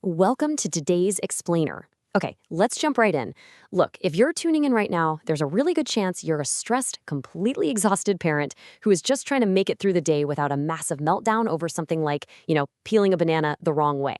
Welcome to today's explainer. Okay, let's jump right in. Look, if you're tuning in right now, there's a really good chance you're a stressed, completely exhausted parent who is just trying to make it through the day without a massive meltdown over something like, peeling a banana the wrong way.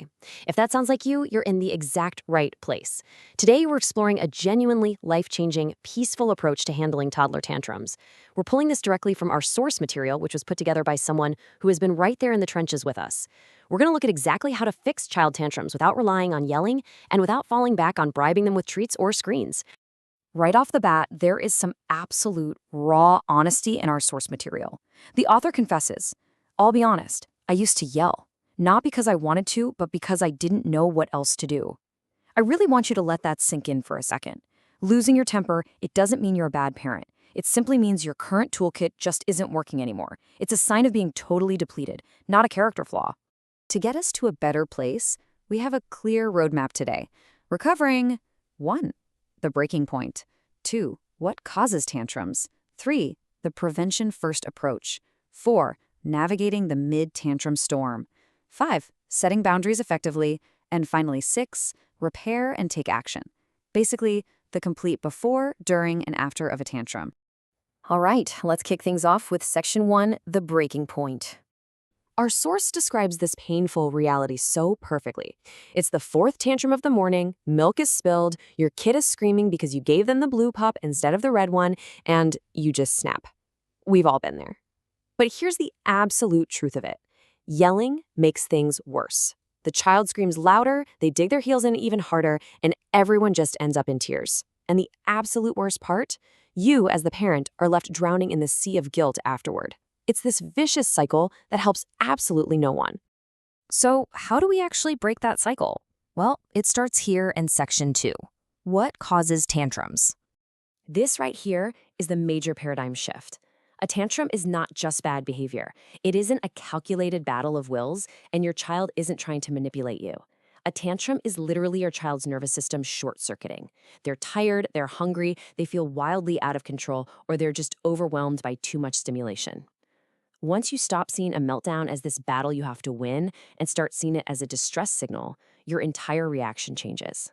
If that sounds like you, you're in the exact right place. Today, we're exploring a genuinely life-changing, peaceful approach to handling toddler tantrums. We're pulling this directly from our source material, which was put together by someone who has been right there in the trenches with us. We're going to look at exactly how to fix child tantrums without relying on yelling and without falling back on bribing them with treats or screens. Right off the bat, there is some absolute raw honesty in our source material. The author confesses, "I'll be honest, I used to yell, not because I wanted to, but because I didn't know what else to do." I really want you to let that sink in for a second. Losing your temper, it doesn't mean you're a bad parent. It simply means your current toolkit just isn't working anymore. It's a sign of being totally depleted, not a character flaw. To get us to a better place, we have a clear roadmap today. We're covering 1. The breaking point. 2. What causes tantrums. 3. The prevention-first approach. 4. Navigating the mid-tantrum storm. 5. Setting boundaries effectively. And finally, 6. Repair and take action. Basically, the complete before, during, and after of a tantrum. All right, let's kick things off with Section 1, the breaking point. Our source describes this painful reality so perfectly. It's the 4th tantrum of the morning, milk is spilled, your kid is screaming because you gave them the blue pup instead of the red one, and you just snap. We've all been there. But here's the absolute truth of it. Yelling makes things worse. The child screams louder, they dig their heels in even harder, and everyone just ends up in tears. And the absolute worst part? You, as the parent, are left drowning in the sea of guilt afterward. It's this vicious cycle that helps absolutely no one. So how do we actually break that cycle? Well, it starts here in Section 2. What causes tantrums? This right here is the major paradigm shift. A tantrum is not just bad behavior. It isn't a calculated battle of wills, and your child isn't trying to manipulate you. A tantrum is literally your child's nervous system short-circuiting. They're tired, they're hungry, they feel wildly out of control, or they're just overwhelmed by too much stimulation. Once you stop seeing a meltdown as this battle you have to win and start seeing it as a distress signal, your entire reaction changes.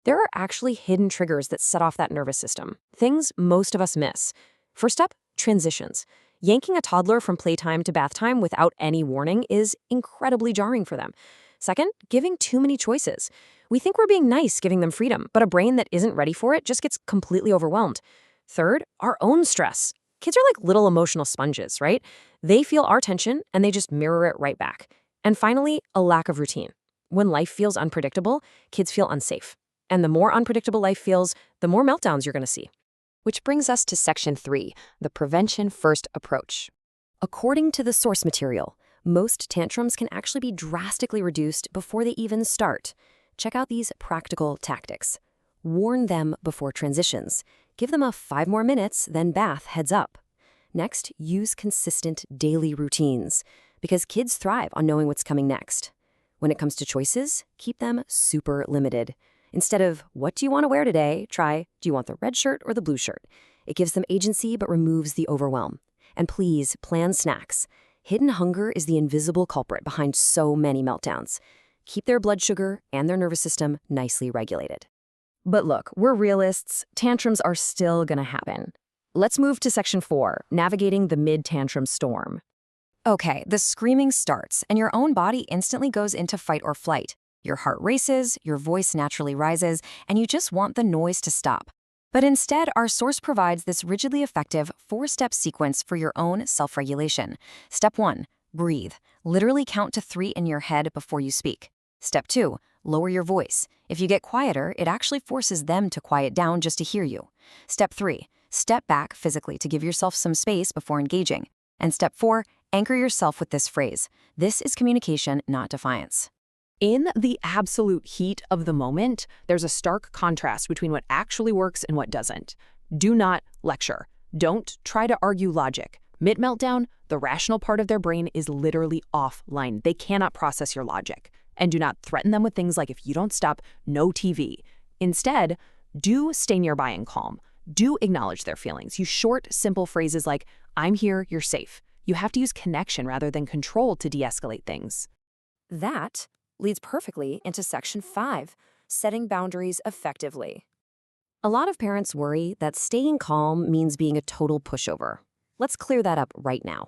There are actually hidden triggers that set off that nervous system, things most of us miss. First up, transitions. Yanking a toddler from playtime to bath time without any warning is incredibly jarring for them. Second, giving too many choices. We think we're being nice giving them freedom, but a brain that isn't ready for it just gets completely overwhelmed. Third, our own stress. Kids are like little emotional sponges, right? They feel our tension and they just mirror it right back. And finally, a lack of routine. When life feels unpredictable, kids feel unsafe. And the more unpredictable life feels, the more meltdowns you're going to see. Which brings us to Section 3, the prevention-first approach. According to the source material, most tantrums can actually be drastically reduced before they even start. Check out these practical tactics. Warn them before transitions. Give them a 5 more minutes, then bath, heads up. Next, use consistent daily routines, because kids thrive on knowing what's coming next. When it comes to choices, keep them super limited. Instead of, "What do you want to wear today?" try, "Do you want the red shirt or the blue shirt?" It gives them agency but removes the overwhelm. And please, plan snacks. Hidden hunger is the invisible culprit behind so many meltdowns. Keep their blood sugar and their nervous system nicely regulated. But look, we're realists. Tantrums are still gonna happen. Let's move to Section 4, navigating the mid-tantrum storm. Okay, the screaming starts, and your own body instantly goes into fight or flight. Your heart races, your voice naturally rises, and you just want the noise to stop. But instead, our source provides this rigidly effective 4-step sequence for your own self-regulation. Step 1, breathe. Literally count to 3 in your head before you speak. Step 2, lower your voice. If you get quieter, it actually forces them to quiet down just to hear you. Step 3, step back physically to give yourself some space before engaging. And Step 4, anchor yourself with this phrase. This is communication, not defiance. In the absolute heat of the moment, there's a stark contrast between what actually works and what doesn't. Do not lecture. Don't try to argue logic. Mid-meltdown, the rational part of their brain is literally offline. They cannot process your logic. And do not threaten them with things like, "If you don't stop, no TV." Instead, do stay nearby and calm. Do acknowledge their feelings. Use short, simple phrases like, "I'm here, you're safe." You have to use connection rather than control to de-escalate things. That leads perfectly into Section 5, setting boundaries effectively. A lot of parents worry that staying calm means being a total pushover. Let's clear that up right now.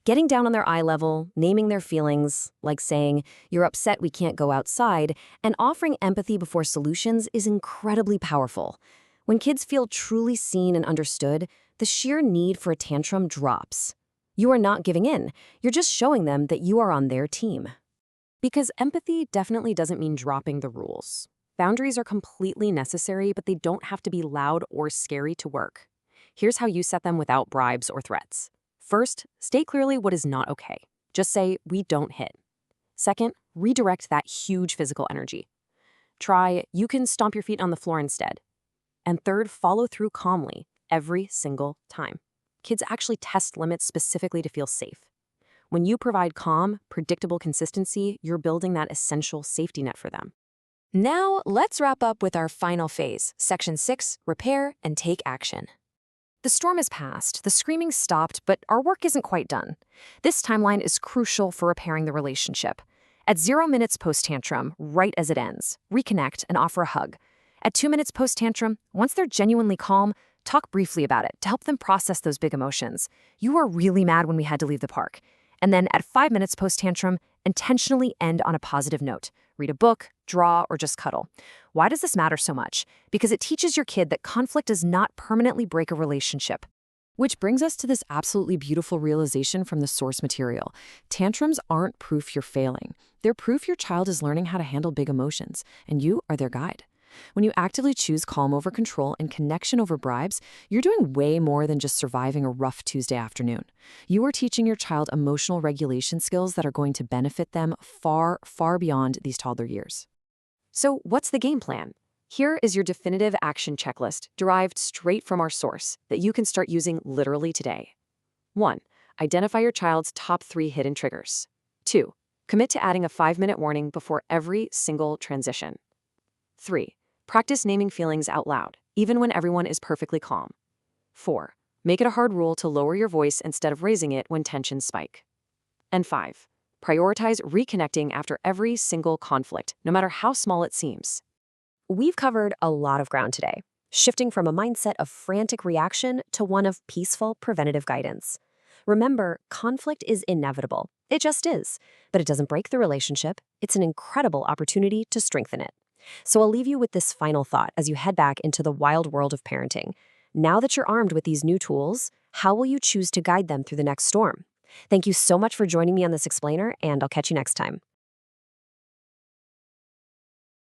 Getting down on their eye level, naming their feelings, like saying, "You're upset we can't go outside," and offering empathy before solutions is incredibly powerful. When kids feel truly seen and understood, the sheer need for a tantrum drops. You are not giving in. You're just showing them that you are on their team. Because empathy definitely doesn't mean dropping the rules. Boundaries are completely necessary, but they don't have to be loud or scary to work. Here's how you set them without bribes or threats. First, state clearly what is not okay. Just say, "We don't hit." Second, redirect that huge physical energy. Try, "You can stomp your feet on the floor instead." And third, follow through calmly every single time. Kids actually test limits specifically to feel safe. When you provide calm, predictable consistency, you're building that essential safety net for them. Now, let's wrap up with our final phase, Section 6, repair and take action. The storm has passed, the screaming stopped, but our work isn't quite done. This timeline is crucial for repairing the relationship. At 0 minutes post-tantrum, right as it ends, reconnect and offer a hug. At 2 minutes post-tantrum, once they're genuinely calm, talk briefly about it to help them process those big emotions. "You were really mad when we had to leave the park." And then at 5 minutes post-tantrum, intentionally end on a positive note. Read a book, draw, or just cuddle. Why does this matter so much? Because it teaches your kid that conflict does not permanently break a relationship. Which brings us to this absolutely beautiful realization from the source material. Tantrums aren't proof you're failing. They're proof your child is learning how to handle big emotions, and you are their guide. When you actively choose calm over control and connection over bribes, you're doing way more than just surviving a rough Tuesday afternoon. You are teaching your child emotional regulation skills that are going to benefit them far, far beyond these toddler years. So, what's the game plan? Here is your definitive action checklist derived straight from our source that you can start using literally today. 1. Identify your child's top 3 hidden triggers. 2. Commit to adding a 5-minute warning before every single transition. 3. Practice naming feelings out loud, even when everyone is perfectly calm. 4. Make it a hard rule to lower your voice instead of raising it when tensions spike. And 5. Prioritize reconnecting after every single conflict, no matter how small it seems. We've covered a lot of ground today, shifting from a mindset of frantic reaction to one of peaceful preventative guidance. Remember, conflict is inevitable. It just is. But it doesn't break the relationship. It's an incredible opportunity to strengthen it. So I'll leave you with this final thought as you head back into the wild world of parenting. Now that you're armed with these new tools, how will you choose to guide them through the next storm? Thank you so much for joining me on this explainer, and I'll catch you next time.